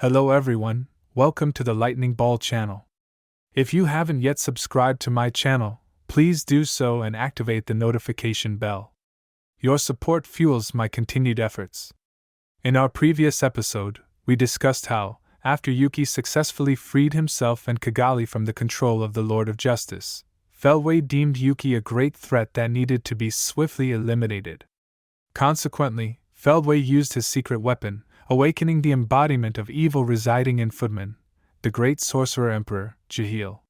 Hello everyone, welcome to the Lightning Ball channel. If you haven't yet subscribed to my channel, please do so and activate the notification bell. Your support fuels my continued efforts. In our previous episode, we discussed how, after Yuki successfully freed himself and Kigali from the control of the Lord of Justice, Feldway deemed Yuki a great threat that needed to be swiftly eliminated. Consequently, Feldway used his secret weapon, awakening the embodiment of evil residing in Footman, the great sorcerer emperor, Jahil.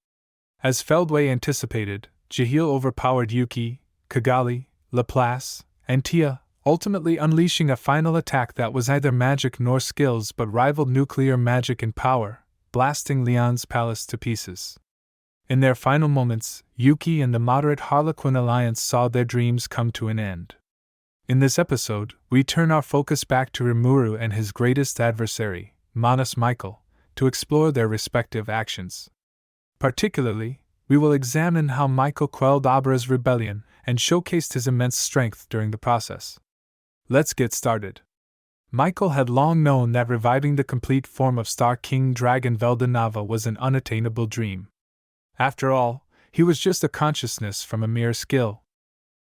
As Feldway anticipated, Jahil overpowered Yuki, Kigali, Laplace, and Tia, ultimately unleashing a final attack that was neither magic nor skills but rivaled nuclear magic in power, blasting Leon's palace to pieces. In their final moments, Yuki and the moderate Harlequin alliance saw their dreams come to an end. In this episode, we turn our focus back to Rimuru and his greatest adversary, Manus Michael, to explore their respective actions. Particularly, we will examine how Michael quelled Abra's rebellion and showcased his immense strength during the process. Let's get started. Michael had long known that reviving the complete form of Star King Dragon Veldanava was an unattainable dream. After all, he was just a consciousness from a mere skill.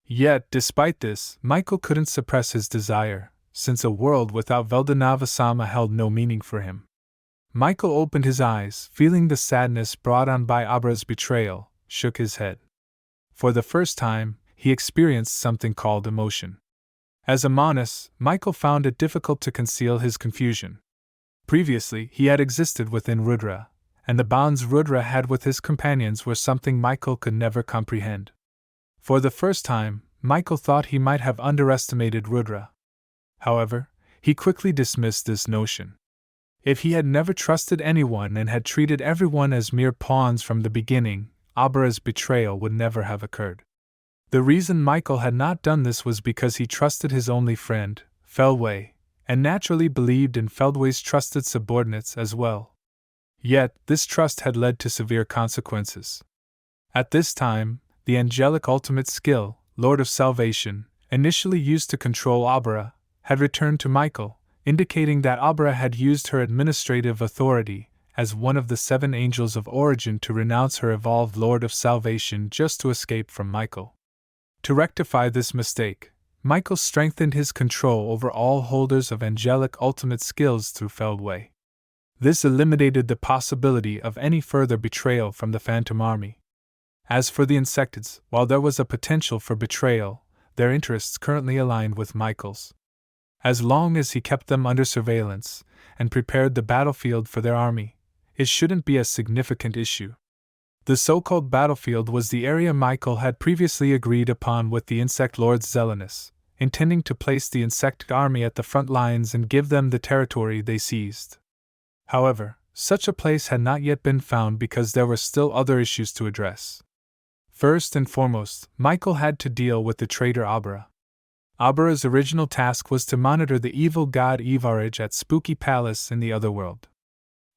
Yet, despite this, Michael couldn't suppress his desire, since a world without Veldanava-sama held no meaning for him. Michael opened his eyes, feeling the sadness brought on by Abra's betrayal, shook his head. For the first time, he experienced something called emotion. As a Manus, Michael found it difficult to conceal his confusion. Previously, he had existed within Rudra, and the bonds Rudra had with his companions were something Michael could never comprehend. For the first time, Michael thought he might have underestimated Rudra. However, he quickly dismissed this notion. If he had never trusted anyone and had treated everyone as mere pawns from the beginning, Abra's betrayal would never have occurred. The reason Michael had not done this was because he trusted his only friend, Feldway, and naturally believed in Feldway's trusted subordinates as well. Yet, this trust had led to severe consequences. At this time, the angelic ultimate skill, Lord of Salvation, initially used to control Abra, had returned to Michael, indicating that Abra had used her administrative authority as one of the 7 angels of origin to renounce her evolved Lord of Salvation just to escape from Michael. To rectify this mistake, Michael strengthened his control over all holders of angelic ultimate skills through Feldway. This eliminated the possibility of any further betrayal from the Phantom Army. As for the Insectids, while there was a potential for betrayal, their interests currently aligned with Michael's. As long as he kept them under surveillance and prepared the battlefield for their army, it shouldn't be a significant issue. The so-called battlefield was the area Michael had previously agreed upon with the Insect Lords Zelenus, intending to place the Insect army at the front lines and give them the territory they seized. However, such a place had not yet been found because there were still other issues to address. First and foremost, Michael had to deal with the traitor Abra. Abra's original task was to monitor the evil god Evarage at Spooky Palace in the Otherworld.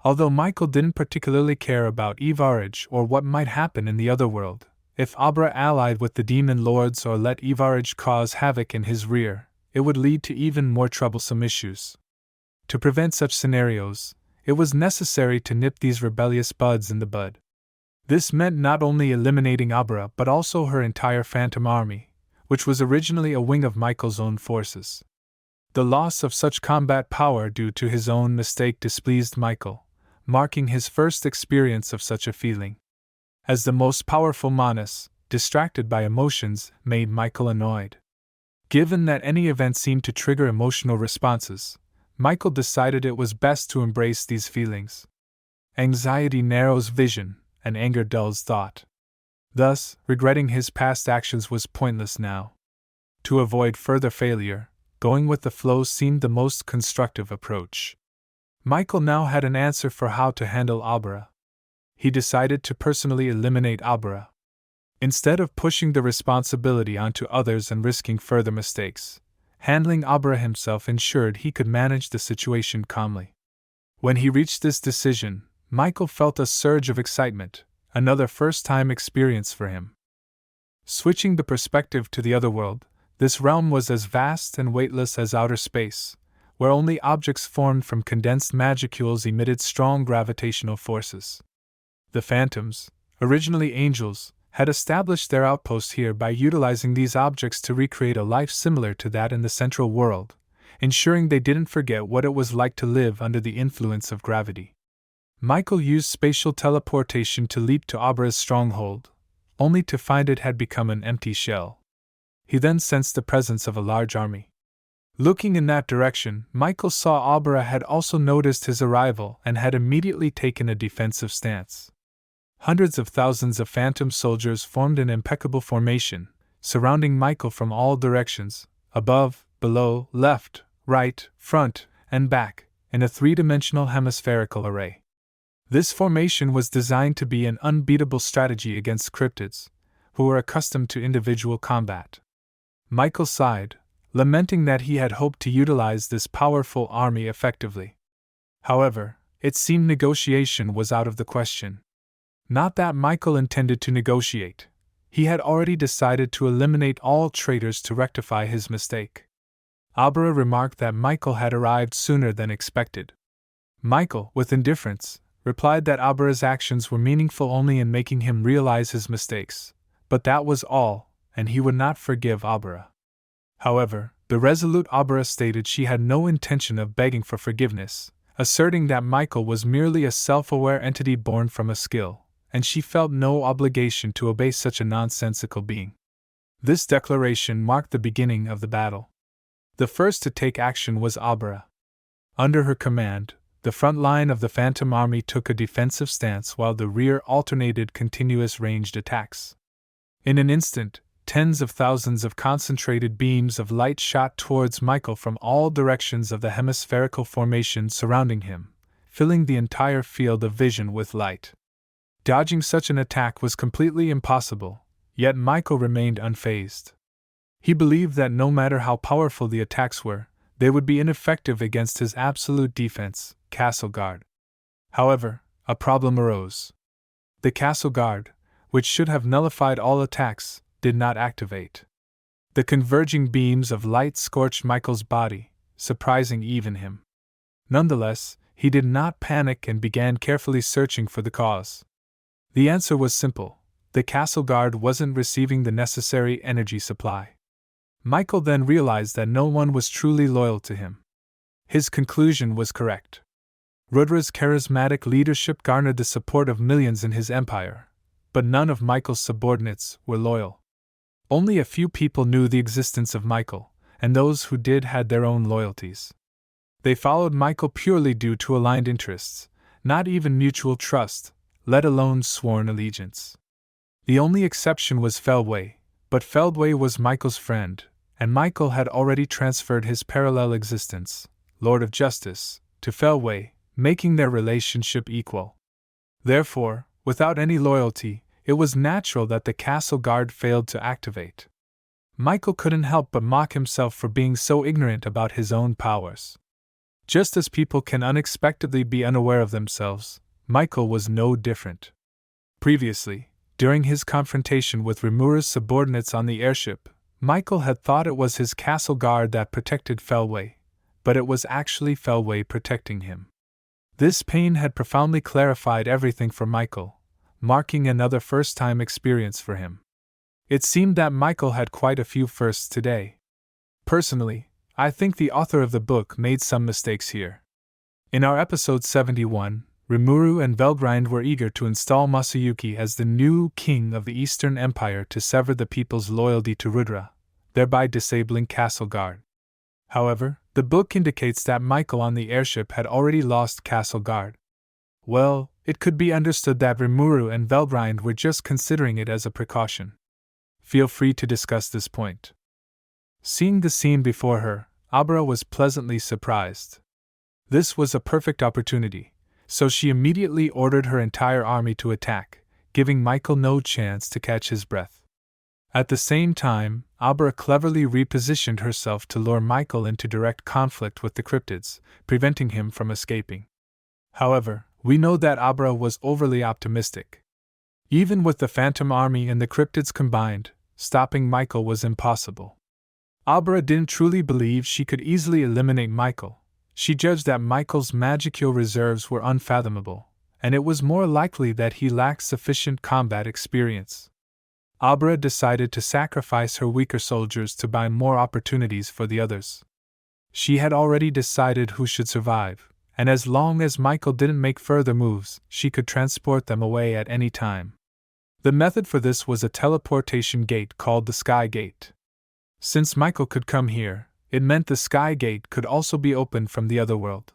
Although Michael didn't particularly care about Evarage or what might happen in the Otherworld, if Abra allied with the demon lords or let Evarage cause havoc in his rear, it would lead to even more troublesome issues. To prevent such scenarios, it was necessary to nip these rebellious buds in the bud. This meant not only eliminating Abra but also her entire Phantom Army, which was originally a wing of Michael's own forces. The loss of such combat power due to his own mistake displeased Michael, marking his first experience of such a feeling. As the most powerful Manus, distracted by emotions, made Michael annoyed. Given that any event seemed to trigger emotional responses, Michael decided it was best to embrace these feelings. Anxiety narrows vision, and anger dulls thought. Thus, regretting his past actions was pointless now. To avoid further failure, going with the flow seemed the most constructive approach. Michael now had an answer for how to handle Abra. He decided to personally eliminate Abra. Instead of pushing the responsibility onto others and risking further mistakes, handling Abra himself ensured he could manage the situation calmly. When he reached this decision, Michael felt a surge of excitement, another first-time experience for him. Switching the perspective to the Otherworld, this realm was as vast and weightless as outer space, where only objects formed from condensed magicules emitted strong gravitational forces. The phantoms, originally angels, had established their outpost here by utilizing these objects to recreate a life similar to that in the central world, ensuring they didn't forget what it was like to live under the influence of gravity. Michael used spatial teleportation to leap to Abra's stronghold, only to find it had become an empty shell. He then sensed the presence of a large army. Looking in that direction, Michael saw Abra had also noticed his arrival and had immediately taken a defensive stance. Hundreds of thousands of phantom soldiers formed an impeccable formation, surrounding Michael from all directions, above, below, left, right, front, and back, in a three-dimensional hemispherical array. This formation was designed to be an unbeatable strategy against cryptids, who were accustomed to individual combat. Michael sighed, lamenting that he had hoped to utilize this powerful army effectively. However, it seemed negotiation was out of the question. Not that Michael intended to negotiate. He had already decided to eliminate all traitors to rectify his mistake. Abra remarked that Michael had arrived sooner than expected. Michael, with indifference, replied that Abra's actions were meaningful only in making him realize his mistakes, but that was all, and he would not forgive Abra. However, the resolute Abra stated she had no intention of begging for forgiveness, asserting that Michael was merely a self-aware entity born from a skill, and she felt no obligation to obey such a nonsensical being. This declaration marked the beginning of the battle. The first to take action was Abra. Under her command, the front line of the Phantom Army took a defensive stance while the rear alternated continuous ranged attacks. In an instant, tens of thousands of concentrated beams of light shot towards Michael from all directions of the hemispherical formation surrounding him, filling the entire field of vision with light. Dodging such an attack was completely impossible, yet Michael remained unfazed. He believed that no matter how powerful the attacks were, they would be ineffective against his absolute defense, Castle Guard. However, a problem arose. The Castle Guard, which should have nullified all attacks, did not activate. The converging beams of light scorched Michael's body, surprising even him. Nonetheless, he did not panic and began carefully searching for the cause. The answer was simple: the Castle Guard wasn't receiving the necessary energy supply. Michael then realized that no one was truly loyal to him. His conclusion was correct. Rudra's charismatic leadership garnered the support of millions in his empire, but none of Michael's subordinates were loyal. Only a few people knew the existence of Michael, and those who did had their own loyalties. They followed Michael purely due to aligned interests, not even mutual trust, let alone sworn allegiance. The only exception was Feldway, but Feldway was Michael's friend, and Michael had already transferred his parallel existence, Lord of Justice, to Feldway, making their relationship equal. Therefore, without any loyalty, it was natural that the Castle Guard failed to activate. Michael couldn't help but mock himself for being so ignorant about his own powers. Just as people can unexpectedly be unaware of themselves, Michael was no different. Previously, during his confrontation with Rimuru's subordinates on the airship, Michael had thought it was his Castle Guard that protected Feldway, but it was actually Feldway protecting him. This pain had profoundly clarified everything for Michael, marking another first-time experience for him. It seemed that Michael had quite a few firsts today. Personally, I think the author of the book made some mistakes here. In our episode 71, Rimuru and Velgrind were eager to install Masayuki as the new king of the Eastern Empire to sever the people's loyalty to Rudra, thereby disabling Castle Guard. However, the book indicates that Michael on the airship had already lost Castle Guard. Well, it could be understood that Rimuru and Velgrind were just considering it as a precaution. Feel free to discuss this point. Seeing the scene before her, Abra was pleasantly surprised. This was a perfect opportunity, so she immediately ordered her entire army to attack, giving Michael no chance to catch his breath. At the same time, Abra cleverly repositioned herself to lure Michael into direct conflict with the cryptids, preventing him from escaping. However, we know that Abra was overly optimistic. Even with the Phantom Army and the cryptids combined, stopping Michael was impossible. Abra didn't truly believe she could easily eliminate Michael, She judged that Michael's magical reserves were unfathomable, and it was more likely that he lacked sufficient combat experience. Abra decided to sacrifice her weaker soldiers to buy more opportunities for the others. She had already decided who should survive, and as long as Michael didn't make further moves, she could transport them away at any time. The method for this was a teleportation gate called the Sky Gate. Since Michael could come here, it meant the Sky Gate could also be opened from the other world.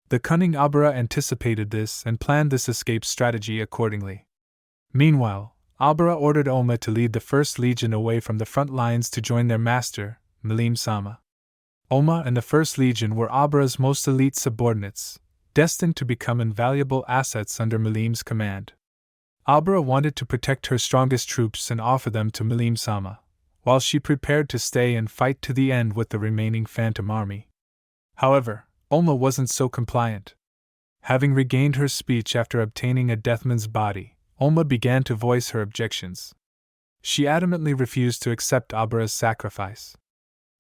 The cunning Abra anticipated this and planned this escape strategy accordingly. Meanwhile, Abra ordered Oma to lead the First Legion away from the front lines to join their master, Milim-sama. Oma and the First Legion were Abra's most elite subordinates, destined to become invaluable assets under Milim's command. Abra wanted to protect her strongest troops and offer them to Milim-sama, while she prepared to stay and fight to the end with the remaining Phantom Army. However, Oma wasn't so compliant. Having regained her speech after obtaining a Deathman's body, Oma began to voice her objections. She adamantly refused to accept Abra's sacrifice.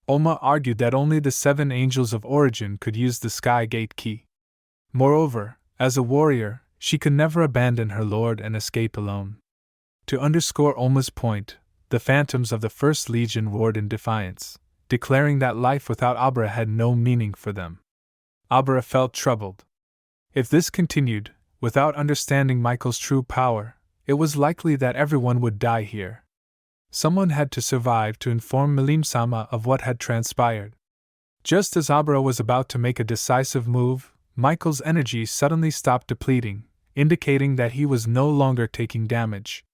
Oma argued that only the 7 Angels of Origin could use the Sky Gate key. Moreover, as a warrior, she could never abandon her lord and escape alone. To underscore Oma's point, the phantoms of the First Legion roared in defiance, declaring that life without Abra had no meaning for them. Abra felt troubled. If this continued, without understanding Michael's true power, it was likely that everyone would die here. Someone had to survive to inform Milim-sama of what had transpired. Just as Abra was about to make a decisive move, Michael's energy suddenly stopped depleting, indicating that he was no longer taking damage.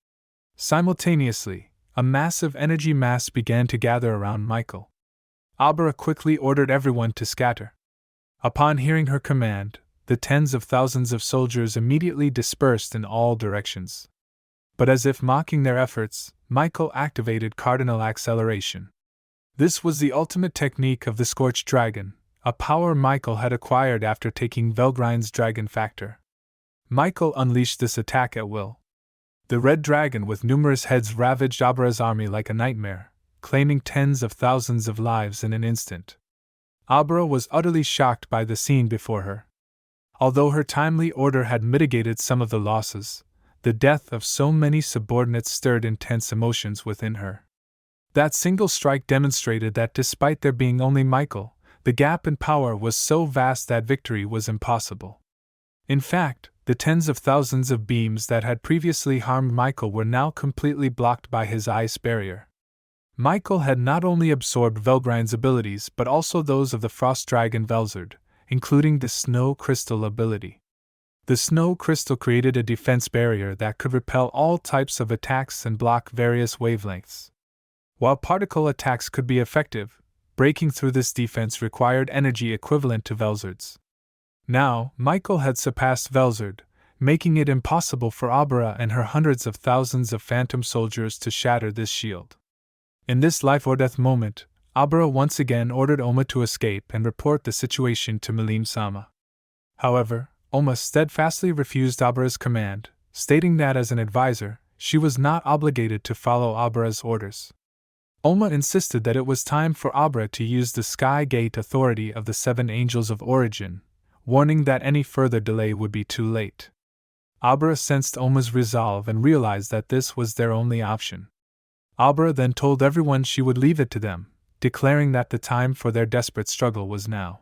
Simultaneously, a massive energy mass began to gather around Michael. Abra quickly ordered everyone to scatter. Upon hearing her command, the tens of thousands of soldiers immediately dispersed in all directions. But as if mocking their efforts, Michael activated cardinal acceleration. This was the ultimate technique of the Scorched Dragon, a power Michael had acquired after taking Velgrin's Dragon Factor. Michael unleashed this attack at will. The red dragon with numerous heads ravaged Abra's army like a nightmare, claiming tens of thousands of lives in an instant. Abra was utterly shocked by the scene before her. Although her timely order had mitigated some of the losses, the death of so many subordinates stirred intense emotions within her. That single strike demonstrated that despite there being only Michael, the gap in power was so vast that victory was impossible. In fact, the tens of thousands of beams that had previously harmed Michael were now completely blocked by his ice barrier. Michael had not only absorbed Velgrin's abilities but also those of the Frost Dragon Velzard, including the Snow Crystal ability. The Snow Crystal created a defense barrier that could repel all types of attacks and block various wavelengths. While particle attacks could be effective, breaking through this defense required energy equivalent to Velzard's. Now, Michael had surpassed Velzard, making it impossible for Abra and her hundreds of thousands of phantom soldiers to shatter this shield. In this life-or-death moment, Abra once again ordered Oma to escape and report the situation to Milim-sama. However, Oma steadfastly refused Abra's command, stating that as an advisor, she was not obligated to follow Abra's orders. Oma insisted that it was time for Abra to use the Sky Gate authority of the 7 Angels of Origin, warning that any further delay would be too late. Abra sensed Oma's resolve and realized that this was their only option. Abra then told everyone she would leave it to them, declaring that the time for their desperate struggle was now.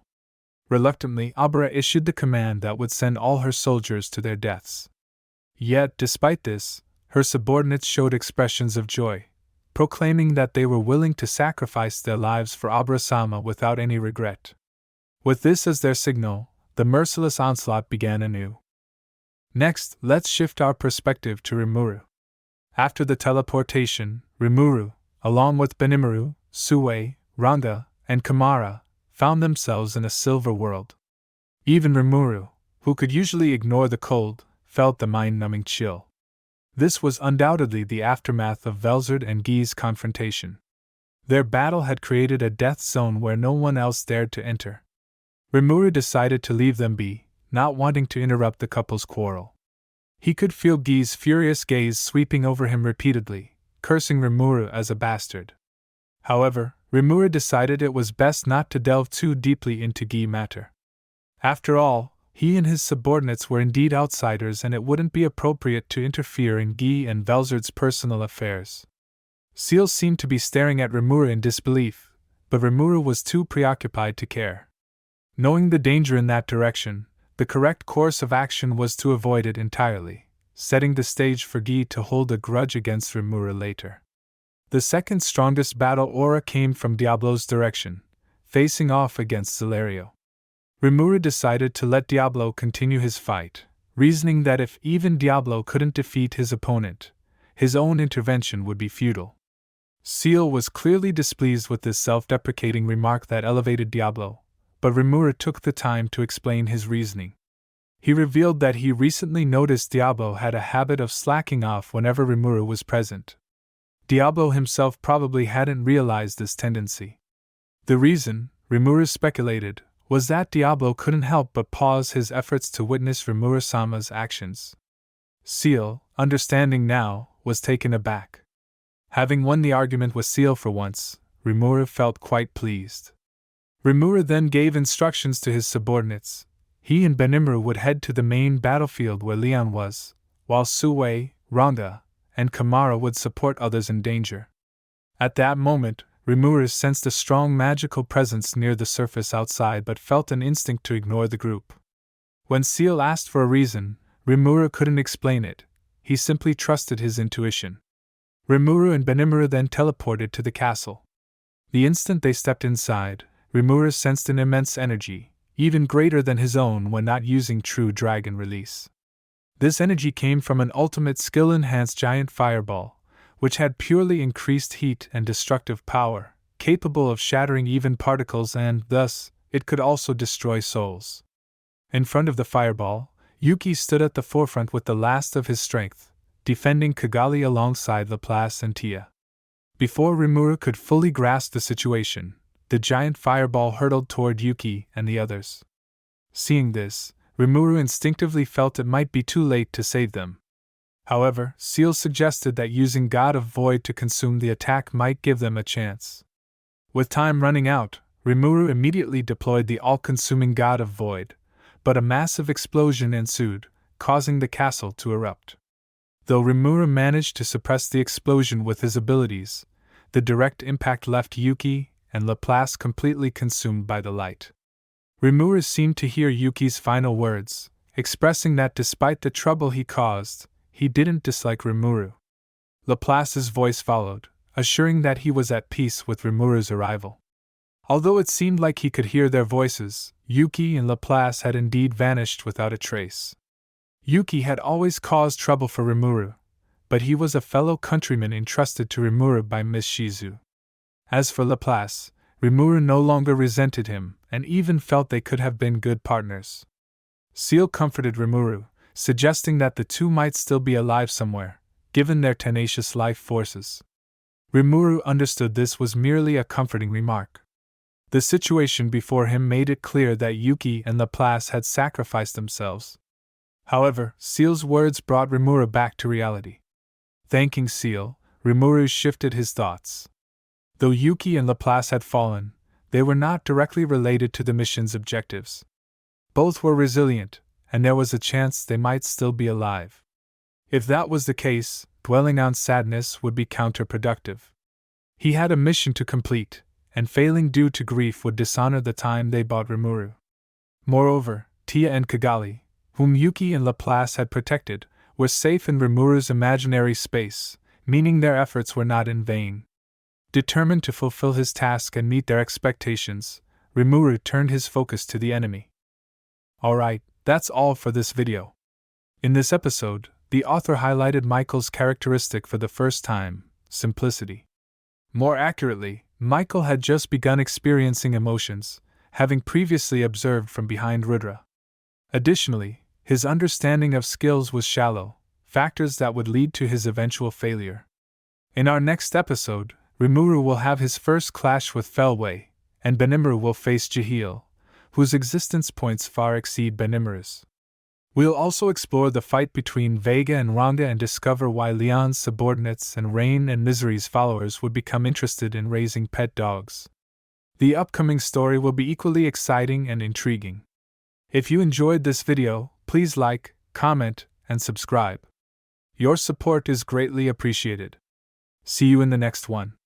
Reluctantly, Abra issued the command that would send all her soldiers to their deaths. Yet, despite this, her subordinates showed expressions of joy, proclaiming that they were willing to sacrifice their lives for Abra-sama without any regret. With this as their signal, the merciless onslaught began anew. Next, let's shift our perspective to Rimuru. After the teleportation, Rimuru, along with Benimaru, Sue, Ranga, and Kamara, found themselves in a silver world. Even Rimuru, who could usually ignore the cold, felt the mind-numbing chill. This was undoubtedly the aftermath of Velzard and Guy's confrontation. Their battle had created a death zone where no one else dared to enter. Rimuru decided to leave them be, not wanting to interrupt the couple's quarrel. He could feel Guy's furious gaze sweeping over him repeatedly, cursing Rimuru as a bastard. However, Rimuru decided it was best not to delve too deeply into Guy matter. After all, he and his subordinates were indeed outsiders, and it wouldn't be appropriate to interfere in Guy and Velzard's personal affairs. Seal seemed to be staring at Rimuru in disbelief, but Rimuru was too preoccupied to care. Knowing the danger in that direction, the correct course of action was to avoid it entirely, setting the stage for Guy to hold a grudge against Rimuru later. The second strongest battle aura came from Diablo's direction, facing off against Zelario. Rimuru decided to let Diablo continue his fight, reasoning that if even Diablo couldn't defeat his opponent, his own intervention would be futile. Seal was clearly displeased with this self-deprecating remark that elevated Diablo, but Rimuru took the time to explain his reasoning. He revealed that he recently noticed Diablo had a habit of slacking off whenever Rimuru was present. Diablo himself probably hadn't realized this tendency. The reason, Rimuru speculated, was that Diablo couldn't help but pause his efforts to witness Rimuru-sama's actions. Seal, understanding now, was taken aback. Having won the argument with Seal for once, Rimuru felt quite pleased. Rimuru then gave instructions to his subordinates. He and Benimaru would head to the main battlefield where Leon was, while Suwei, Rhonda, and Kamara would support others in danger. At that moment, Rimuru sensed a strong magical presence near the surface outside but felt an instinct to ignore the group. When Seal asked for a reason, Rimuru couldn't explain it. He simply trusted his intuition. Rimuru and Benimaru then teleported to the castle. The instant they stepped inside, Rimuru sensed an immense energy, even greater than his own when not using True Dragon Release. This energy came from an ultimate skill-enhanced giant fireball, which had purely increased heat and destructive power, capable of shattering even particles, and, thus, it could also destroy souls. In front of the fireball, Yuki stood at the forefront with the last of his strength, defending Kigali alongside Laplace and Tia. Before Rimuru could fully grasp the situation, the giant fireball hurtled toward Yuki and the others. Seeing this, Rimuru instinctively felt it might be too late to save them. However, Seal suggested that using God of Void to consume the attack might give them a chance. With time running out, Rimuru immediately deployed the all-consuming God of Void, but a massive explosion ensued, causing the castle to erupt. Though Rimuru managed to suppress the explosion with his abilities, the direct impact left Yuki and Laplace completely consumed by the light. Rimuru seemed to hear Yuki's final words, expressing that despite the trouble he caused, he didn't dislike Rimuru. Laplace's voice followed, assuring that he was at peace with Rimuru's arrival. Although it seemed like he could hear their voices, Yuki and Laplace had indeed vanished without a trace. Yuki had always caused trouble for Rimuru, but he was a fellow countryman entrusted to Rimuru by Miss Shizu. As for Laplace, Rimuru no longer resented him, and even felt they could have been good partners. Seal comforted Rimuru, suggesting that the two might still be alive somewhere, given their tenacious life forces. Rimuru understood this was merely a comforting remark. The situation before him made it clear that Yuki and Laplace had sacrificed themselves. However, Seal's words brought Rimuru back to reality. Thanking Seal, Rimuru shifted his thoughts. Though Yuki and Laplace had fallen, they were not directly related to the mission's objectives. Both were resilient, and there was a chance they might still be alive. If that was the case, dwelling on sadness would be counterproductive. He had a mission to complete, and failing due to grief would dishonor the time they bought Rimuru. Moreover, Tia and Kigali, whom Yuki and Laplace had protected, were safe in Rimuru's imaginary space, meaning their efforts were not in vain. Determined to fulfill his task and meet their expectations, Rimuru turned his focus to the enemy. Alright, that's all for this video. In this episode, the author highlighted Michael's characteristic for the first time, simplicity. More accurately, Michael had just begun experiencing emotions, having previously observed from behind Rudra. Additionally, his understanding of skills was shallow, factors that would lead to his eventual failure. In our next episode, Rimuru will have his first clash with Felway, and Benimaru will face Jahil, whose existence points far exceed Benimaru's. We'll also explore the fight between Vega and Rhonda and discover why Leon's subordinates and Rain and Misery's followers would become interested in raising pet dogs. The upcoming story will be equally exciting and intriguing. If you enjoyed this video, please like, comment, and subscribe. Your support is greatly appreciated. See you in the next one.